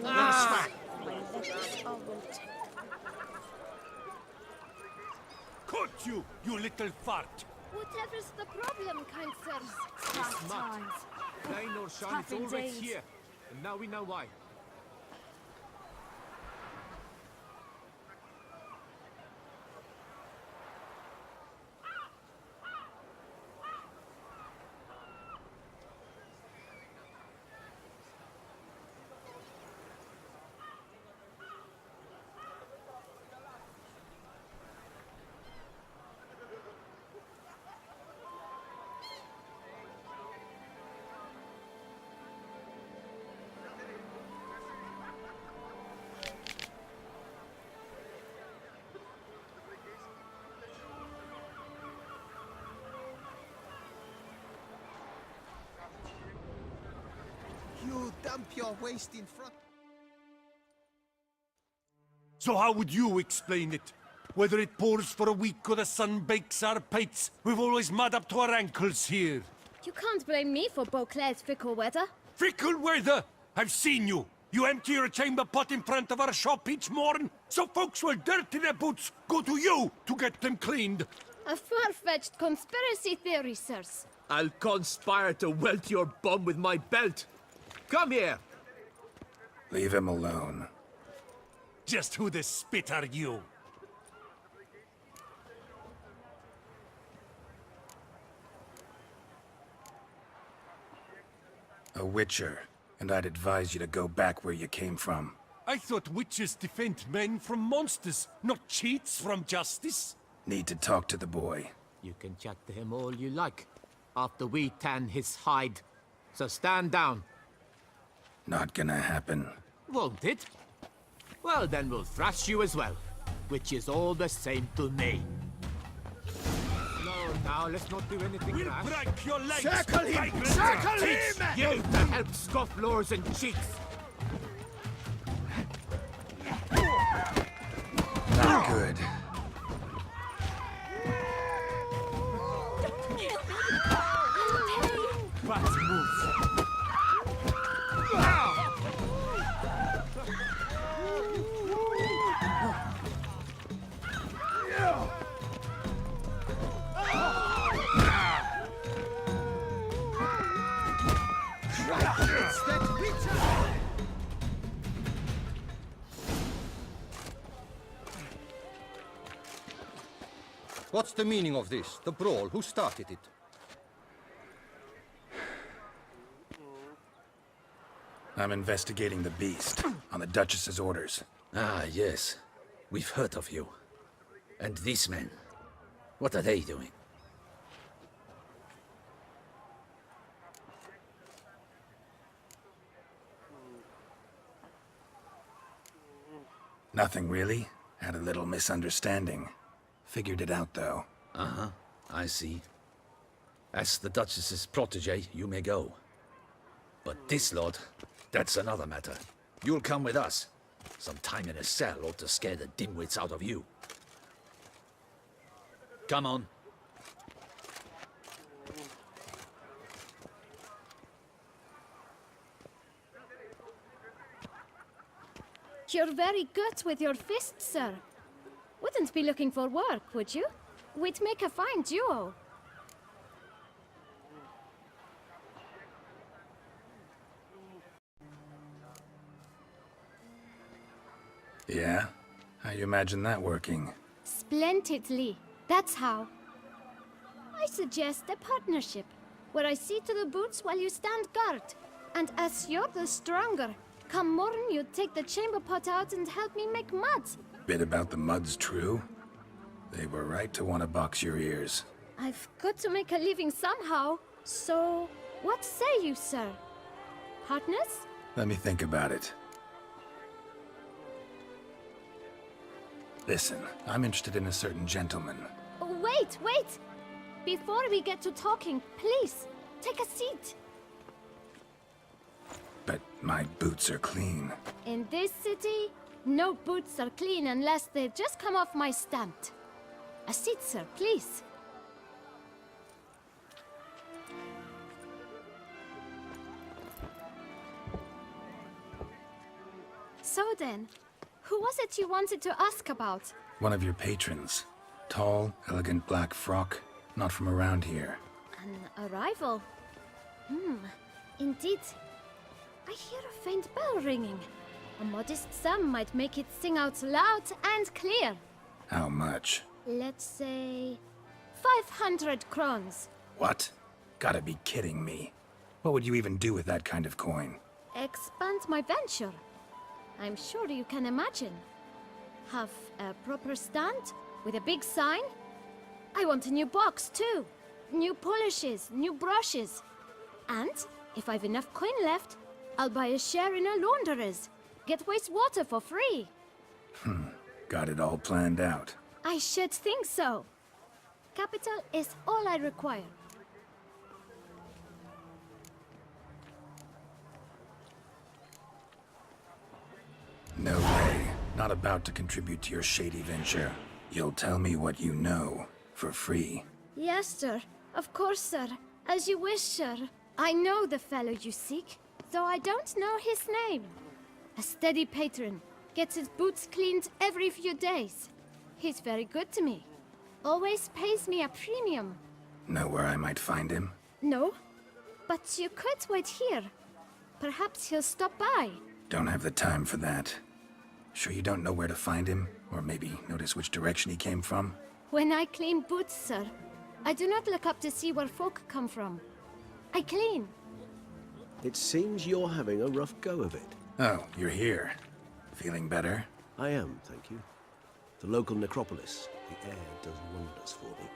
Ah! Caught you, you little fart! Whatever's the problem, kind sirs? It's not. Rain or shine, it's all right here. And now we know why. You dump your waste in front. So how would you explain it? Whether it pours for a week or the sun bakes our pates, we've always mud up to our ankles here. You can't blame me for Beauclair's fickle weather. Fickle weather! I've seen you! You empty your chamber pot in front of our shop each morn, so folks will dirty their boots, go to you to get them cleaned. A far-fetched conspiracy theory, sirs. I'll conspire to welt your bum with my belt. Come here! Leave him alone. Just who the spit are you? A witcher, and I'd advise you to go back where you came from. I thought witches defend men from monsters, not cheats from justice. Need to talk to the boy. You can chat to him all you like, after we tan his hide. So stand down. Not gonna happen. Won't it? Well, then we'll thrash you as well, which is all the same to me. No, now let's not do anything We'll rash. break your legs! Circle him! vagrant Circle cheats. him! You to help scofflaws and cheats. Not good. Bad move. It's that witcher! What's the meaning of this? The brawl? Who started it? I'm investigating the beast, on the Duchess's orders. Ah, yes. We've heard of you. And these men, what are they doing? Nothing really. Had a little misunderstanding. Figured it out, though. Uh-huh, I see. As the Duchess's protege, you may go. But this lot, that's another matter. You'll come with us. Some time in a cell ought to scare the dimwits out of you. Come on. You're very good with your fists, sir. Wouldn't be looking for work, would you? We'd make a fine duo. Yeah? How you imagine that working? Splendidly. That's how. I suggest a partnership, where I see to the boots while you stand guard. And as you're the stronger, come morn you take the chamber pot out and help me make mud. Bit about the mud's true? They were right to want to box your ears. I've got to make a living somehow. So, what say you, sir? Partners? Let me think about it. Listen, I'm interested in a certain gentleman. Wait, wait! Before we get to talking, please, take a seat. But my boots are clean. In this city, no boots are clean unless they just come off my stamp. A seat, sir, please. So then, who was it you wanted to ask about? One of your patrons. Tall, elegant black frock. Not from around here. An arrival? Indeed. I hear a faint bell ringing. A modest sum might make it sing out loud and clear. How much? Let's say 500 crowns. What? Gotta be kidding me. What would you even do with that kind of coin? Expand my venture. I'm sure you can imagine. Have a proper stand with a big sign. I want a new box too. New polishes, new brushes. And if I've enough coin left, I'll buy a share in a launderer's. Get wastewater for free. Got it all planned out. I should think so. Capital is all I require. No way. Not about to contribute to your shady venture. You'll tell me what you know, for free. Yes, sir. Of course, sir. As you wish, sir. I know the fellow you seek, though I don't know his name. A steady patron. Gets his boots cleaned every few days. He's very good to me. Always pays me a premium. Know where I might find him? No, but you could wait here. Perhaps he'll stop by. Don't have the time for that. Sure you don't know where to find him? Or maybe notice which direction he came from? When I clean boots, sir, I do not look up to see where folk come from. I clean. It seems you're having a rough go of it. Oh, you're here. Feeling better? I am, thank you. The local necropolis, the air does wonders for me.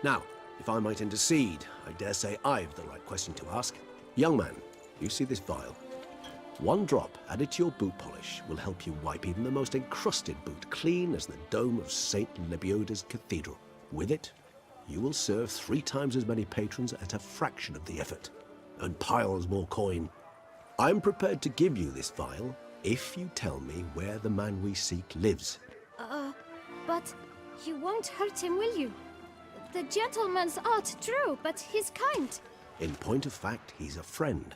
Now, if I might intercede, I dare say I've the right question to ask. Young man, you see this vial? One drop added to your boot polish will help you wipe even the most encrusted boot clean as the dome of St. Lebioda's Cathedral. With it, you will serve 3 times as many patrons at a fraction of the effort, and piles more coin. I'm prepared to give you this vial if you tell me where the man we seek lives. But you won't hurt him, will you? The gentleman's art, true, but he's kind. In point of fact, he's a friend.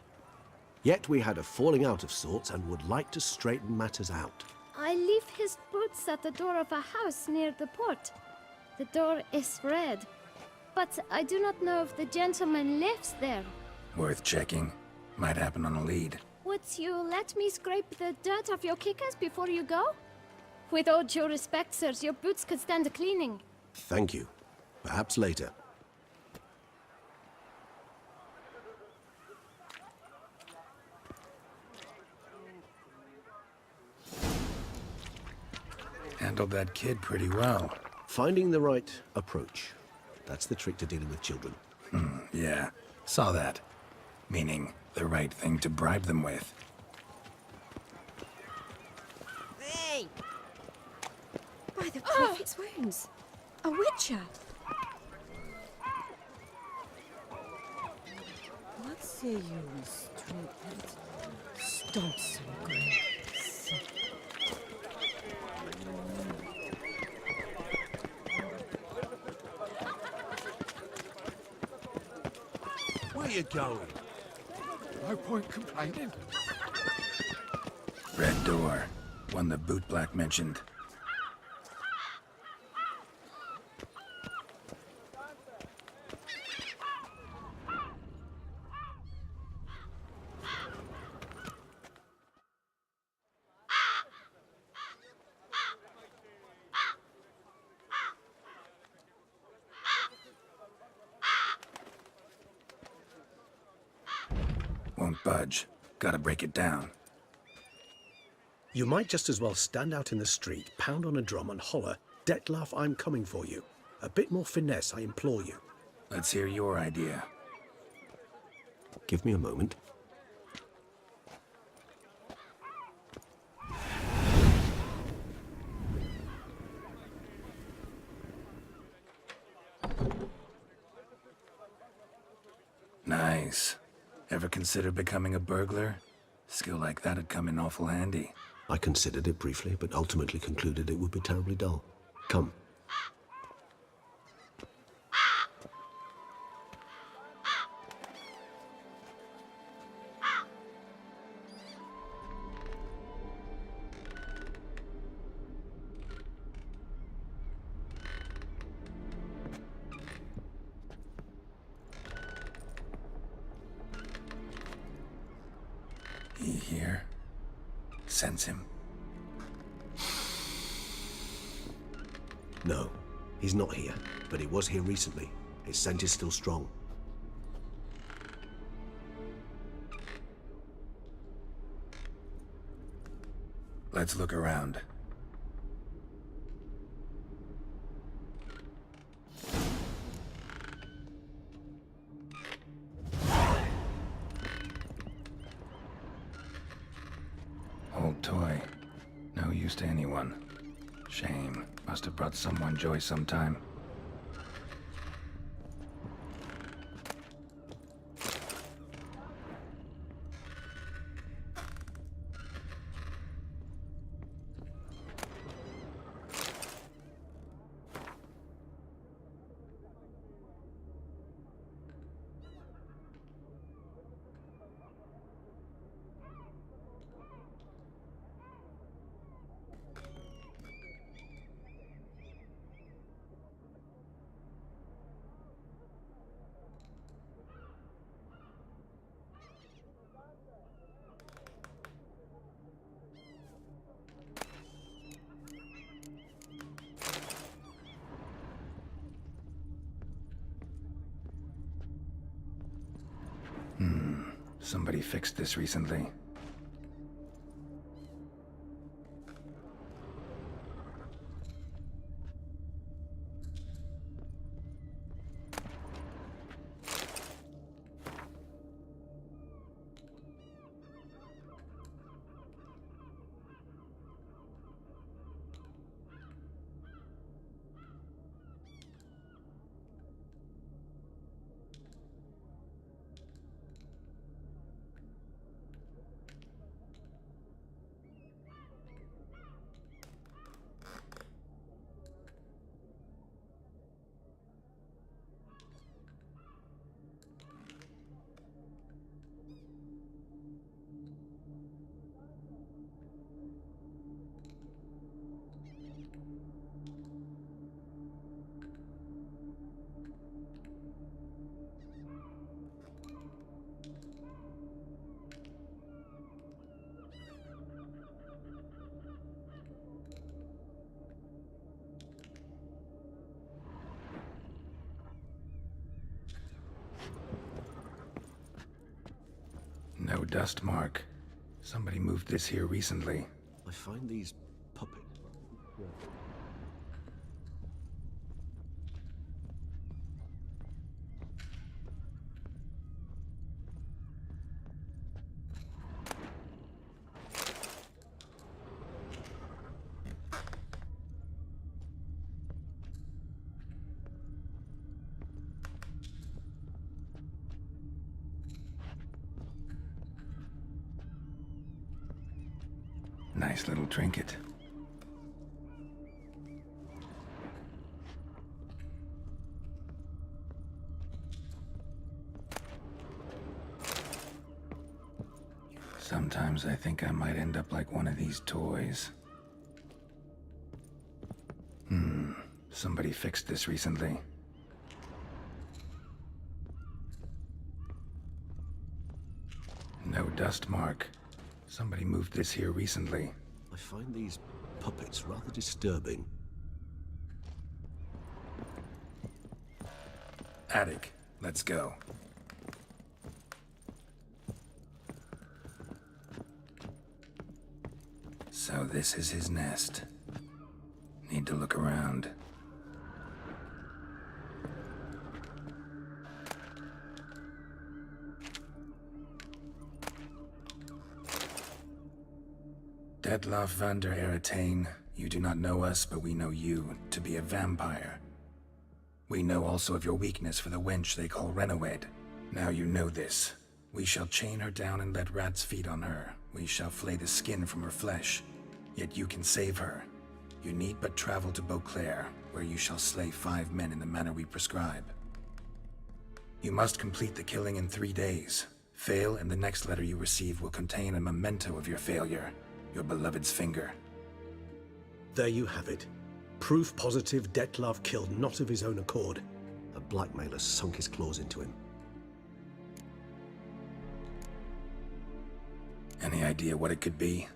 Yet we had a falling out of sorts and would like to straighten matters out. I leave his boots at the door of a house near the port. The door is red, but I do not know if the gentleman lives there. Worth checking. Might happen on a lead. Would you let me scrape the dirt off your kickers before you go? With all due respect, sirs, your boots could stand a cleaning. Thank you. Perhaps later. Handled that kid pretty well. Finding the right approach. That's the trick to dealing with children. Yeah, saw that. Meaning, the right thing to bribe them with. Hey! By the prophet's wounds. A witcher. What say you, street Stop some grace. Where you going? No point complaining. Red door. One the bootblack mentioned. Won't budge. Gotta break it down. You might just as well stand out in the street, pound on a drum and holler, "Detlef, I'm coming for you." A bit more finesse, I implore you. Let's hear your idea. Give me a moment. Nice. Ever consider becoming a burglar? Skill like that'd come in awful handy. I considered it briefly, but ultimately concluded it would be terribly dull. Come. sense him? No, he's not here, but he was here recently. His scent is still strong. Let's look around. Old toy. No use to anyone. Shame. Must have brought someone joy sometime. Somebody fixed this recently. No dust mark. Somebody moved this here recently. I find these puppets. Nice little trinket. Sometimes I think I might end up like one of these toys. Somebody fixed this recently. No dust mark. Somebody moved this here recently. I find these puppets rather disturbing. Attic, let's go. So this is his nest. Need to look around. Detloff van der Eretain, you do not know us, but we know you to be a vampire. We know also of your weakness for the wench they call Renowed. Now you know this. We shall chain her down and let rats feed on her. We shall flay the skin from her flesh. Yet you can save her. You need but travel to Beauclair, where you shall slay 5 men in the manner we prescribe. You must complete the killing in 3 days. Fail, and the next letter you receive will contain a memento of your failure. Your beloved's finger. There you have it. Proof positive Detlav killed not of his own accord. A blackmailer sunk his claws into him. Any idea what it could be?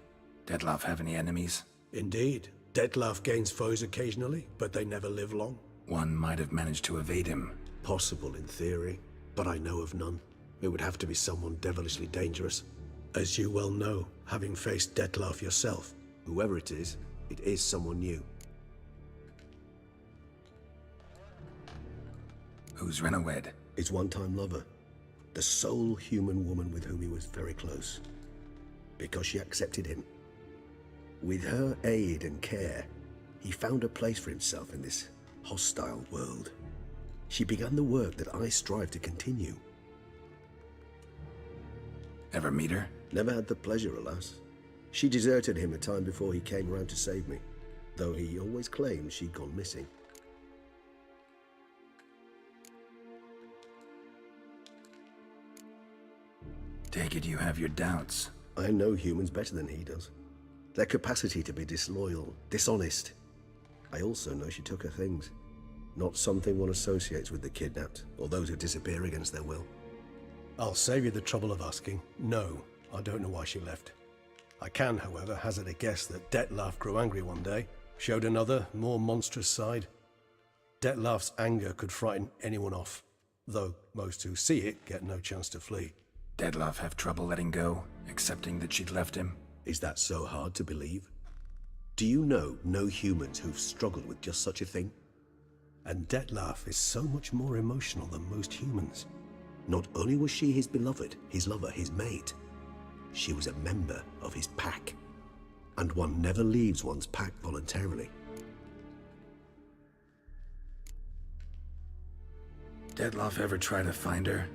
Dettlaff have any enemies? Indeed. Dettlaff gains foes occasionally, but they never live long. One might have managed to evade him. Possible in theory, but I know of none. It would have to be someone devilishly dangerous. As you well know, having faced Dettlaff yourself. Whoever it is someone new. Who's Renowed? His one-time lover. The sole human woman with whom he was very close. Because she accepted him. With her aid and care, he found a place for himself in this hostile world. She began the work that I strive to continue. Ever meet her? Never had the pleasure, alas. She deserted him a time before he came round to save me, though he always claimed she'd gone missing. Take it you have your doubts. I know humans better than he does. Their capacity to be disloyal, dishonest. I also know she took her things. Not something one associates with the kidnapped, or those who disappear against their will. I'll save you the trouble of asking. No, I don't know why she left. I can, however, hazard a guess that Dettlaff grew angry one day, showed another, more monstrous side. Dettlaff's anger could frighten anyone off, though most who see it get no chance to flee. Dettlaff have trouble letting go, accepting that she'd left him? Is that so hard to believe? Do you know no humans who've struggled with just such a thing? And Dettlaff is so much more emotional than most humans. Not only was she his beloved, his lover, his mate, she was a member of his pack. And one never leaves one's pack voluntarily. Dettlaff ever try to find her?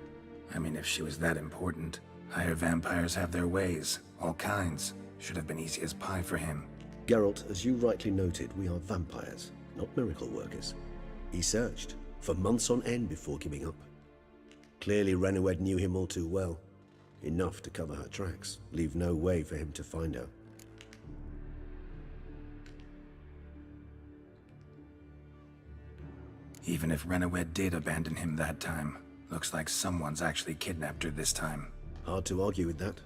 I mean, if she was that important. Higher vampires have their ways, all kinds. Should have been easy as pie for him. Geralt, as you rightly noted, we are vampires, not miracle workers. He searched for months on end before giving up. Clearly Renowed knew him all too well. Enough to cover her tracks, leave no way for him to find her. Even if Renowed did abandon him that time, looks like someone's actually kidnapped her this time. Hard to argue with that.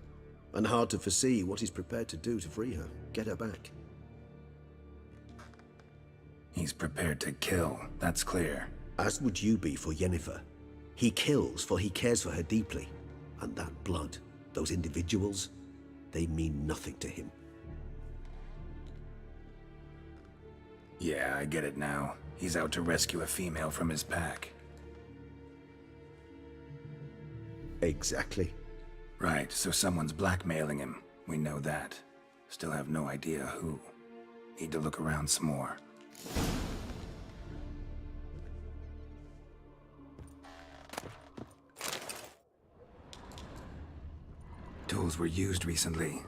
And hard to foresee what he's prepared to do to free her, get her back. He's prepared to kill, that's clear. As would you be for Yennefer. He kills for he cares for her deeply. And that blood, those individuals, they mean nothing to him. Yeah, I get it now. He's out to rescue a female from his pack. Exactly. Right, so someone's blackmailing him. We know that. Still have no idea who. Need to look around some more. Tools were used recently.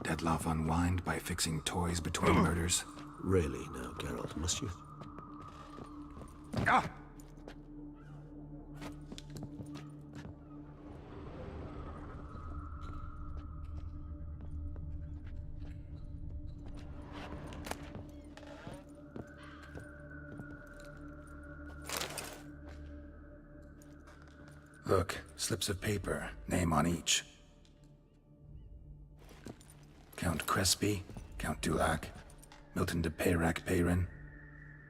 Dettlaff unwind by fixing toys between murders. Really now, Geralt, must you? Ah! Look, slips of paper, name on each. Count Crespi, Count Dulac, Milton de Peyrac-Peyrin,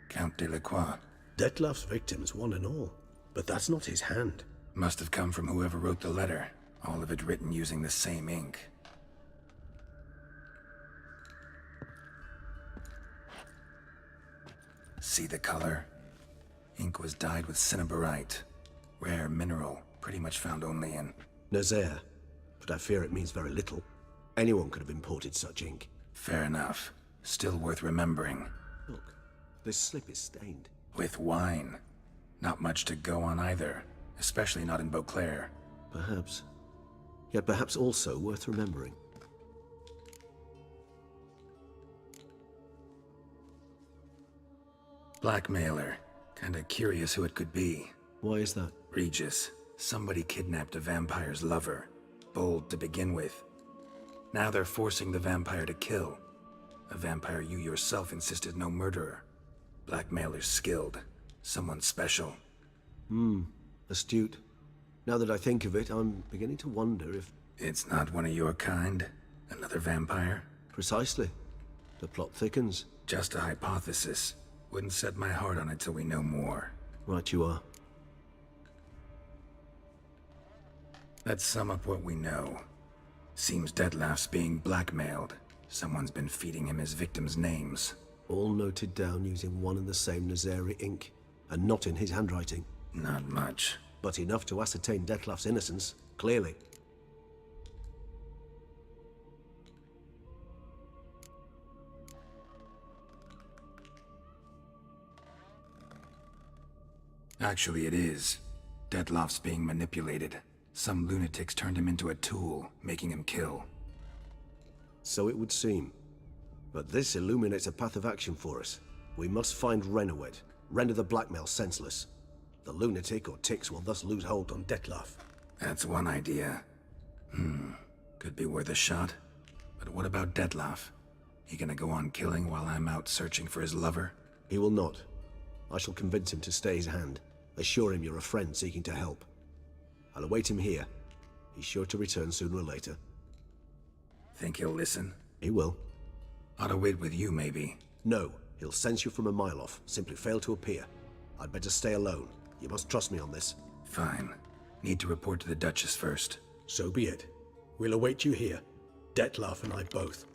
Count Delacroix. Dettlaff's victims, one and all. But that's not his hand. Must have come from whoever wrote the letter. All of it written using the same ink. See the color? Ink was dyed with cinnabarite. Rare mineral, pretty much found only in... Nazaire. But I fear it means very little. Anyone could have imported such ink. Fair enough. Still worth remembering. Look, this slip is stained. With wine. Not much to go on either. Especially not in Beauclair. Perhaps. Yet perhaps also worth remembering. Blackmailer. Kinda curious who it could be. Why is that? Regis. Somebody kidnapped a vampire's lover. Bold to begin with. Now they're forcing the vampire to kill. A vampire you yourself insisted no murderer. Blackmailer's skilled. Someone special. Astute. Now that I think of it, I'm beginning to wonder if... It's not one of your kind? Another vampire? Precisely. The plot thickens. Just a hypothesis. Wouldn't set my heart on it till we know more. Right you are. Let's sum up what we know. Seems Detlef's being blackmailed. Someone's been feeding him his victims' names. All noted down using one and the same Nazari ink, and not in his handwriting. Not much. But enough to ascertain Detlef's innocence, clearly. Actually, it is. Detlef's being manipulated. Some lunatics turned him into a tool, making him kill. So it would seem. But this illuminates a path of action for us. We must find Renowed, render the blackmail senseless. The lunatic or ticks will thus lose hold on Detlef. That's one idea. Could be worth a shot. But what about Detlef? He gonna go on killing while I'm out searching for his lover? He will not. I shall convince him to stay his hand. Assure him you're a friend seeking to help. I'll await him here. He's sure to return sooner or later. Think he'll listen? He will. Ought to wait with you, maybe. No, he'll sense you from a mile off. Simply fail to appear. I'd better stay alone. You must trust me on this. Fine. Need to report to the Duchess first. So be it. We'll await you here. Detlef and I both.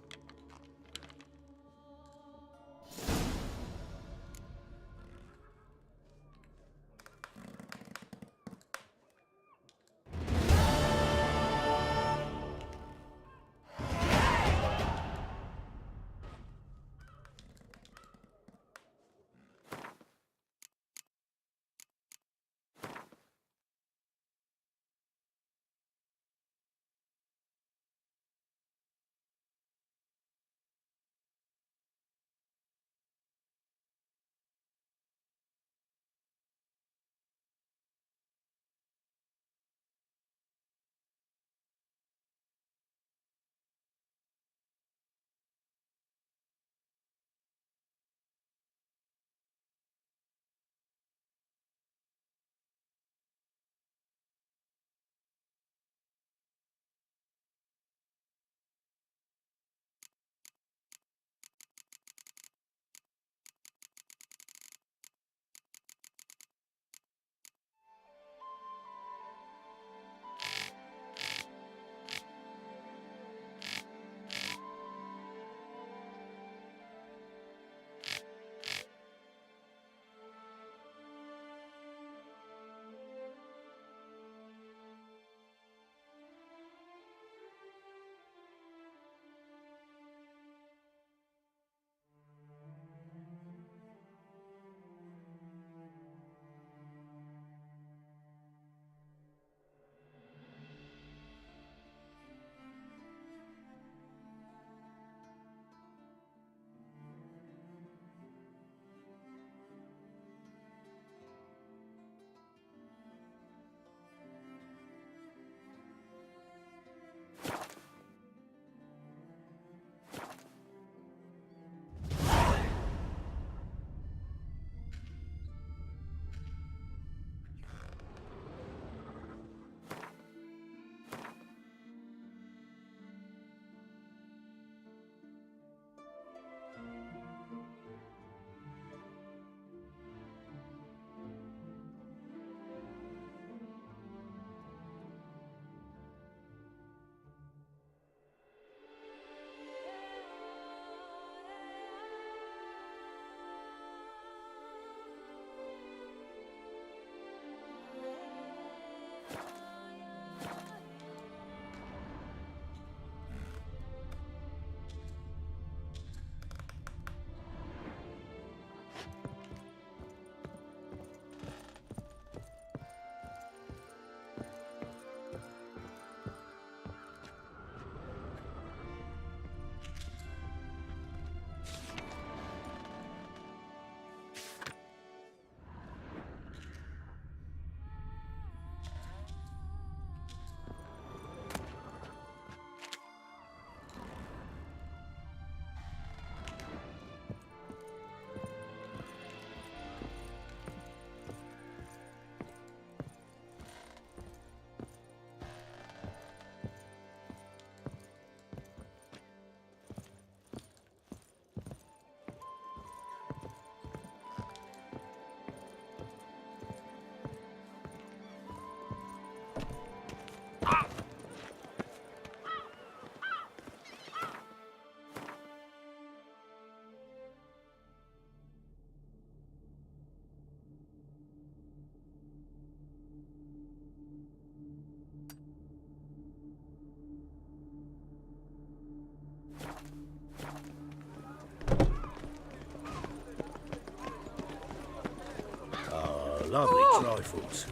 lovely trifles.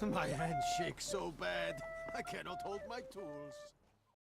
My hands shake so bad, I cannot hold my tools.